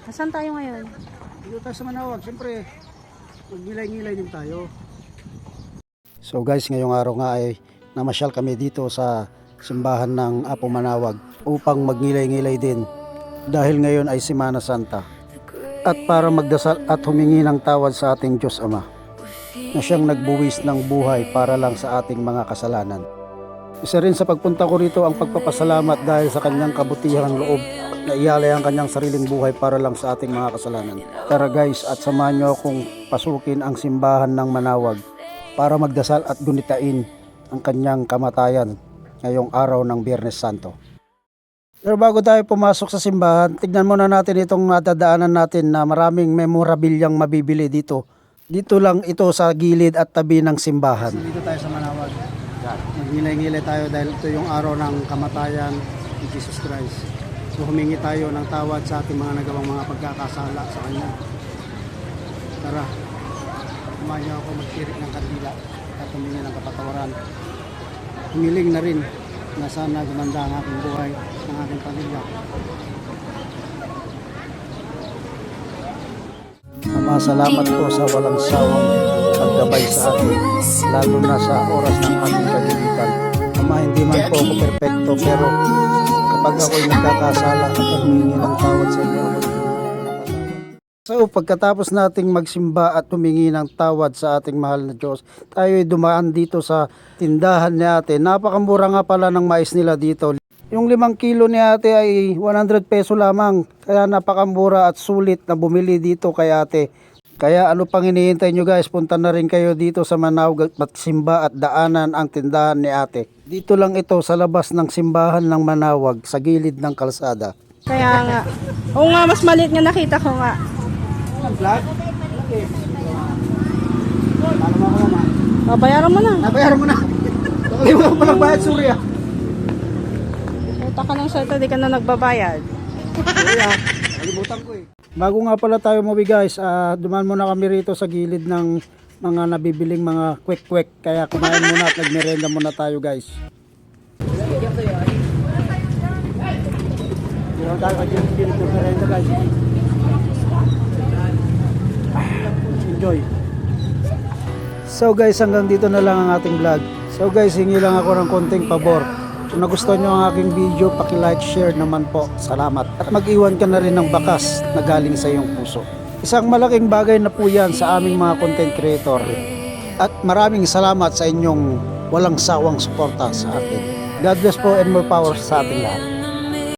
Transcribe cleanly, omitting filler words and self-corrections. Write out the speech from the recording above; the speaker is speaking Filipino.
Nasaan tayo ngayon? Dito tayo sa Manawag, siyempre magnilay-ngilay din tayo. So guys, ngayong araw nga ay namasyal kami dito sa simbahan ng Apo Manawag upang magnilay-ngilay din dahil ngayon ay Semana Santa at para magdasal at humingi ng tawad sa ating Diyos Ama na siyang nagbuwis ng buhay para lang sa ating mga kasalanan. Isa rin sa pagpunta ko rito ang pagpapasalamat dahil sa kanyang kabutihang loob na ialay ang kanyang sariling buhay para lang sa ating mga kasalanan. Tara guys, at samahan nyo akong pasukin ang simbahan ng Manawag para magdasal at gunitain ang kanyang kamatayan ngayong araw ng Biyernes Santo. Pero bago tayo pumasok sa simbahan, tignan muna natin itong nadadaanan natin na maraming memorabilyang mabibili dito. Dito lang ito sa gilid at tabi ng simbahan. Dito tayo sa Manawag. Magnilay-ngilay tayo dahil ito yung araw ng kamatayan ni Jesus Christ. So humingi tayo ng tawad sa ating mga nagawang mga pagkakasala sa Kanya. Tara, kumain niyo ako magtirik ng kandila at humingi ng kapatawaran. Humiling na rin na sana gumanda ang aking buhay ng aking pamilya. Ama, salamat po sa walang sawang paggabay sa akin, lalo na sa oras ng aking kagipitan. Ama, hindi man po ako perfecto, pero kapag ako'y nagkakasala at humingi ng tawad sa inyo. So pagkatapos nating magsimba at humingi ng tawad sa ating mahal na Diyos, tayo ay dumaan dito sa tindahan ni ate. Napakamura nga pala ng mais nila dito. Yung 5 kilo ni ate ay 100 peso lamang. Kaya napakamura at sulit na bumili dito kay ate. Kaya ano pang hinihintay nyo guys, punta na rin kayo dito sa Manawag at simba at daanan ang tindahan ni ate. Dito lang ito sa labas ng simbahan ng Manawag sa gilid ng kalsada. Kaya nga. Oo nga, mas maliit nga nakita ko nga. Vlog? Paano mo ako naman? Babayaran mo na. Nabayaran mo na. Nakalimutan ko palang bayad, Surya. Punta ka ng salta, di ka na nagbabayad. Surya, nakalimutan ko eh. Bago nga pala tayo umuwi guys, dumaan muna kami rito sa gilid ng mga nabibiling mga kwek-kwek. Kaya kumain muna at nagmerenda muna tayo guys. Dito tayo kagilid ng merenda guys. Enjoy. So guys, hanggang dito na lang ang ating vlog. So guys, hingi lang ako ng konting pabor. Kung nagustuhan nyo ang aking video, paki-like, share naman po. Salamat. At mag-iwan ka na rin ng bakas na galing sa iyong puso. Isang malaking bagay na po yan sa aming mga content creator. At maraming salamat sa inyong walang sawang suporta sa akin. God bless po and more power sa ating lahat.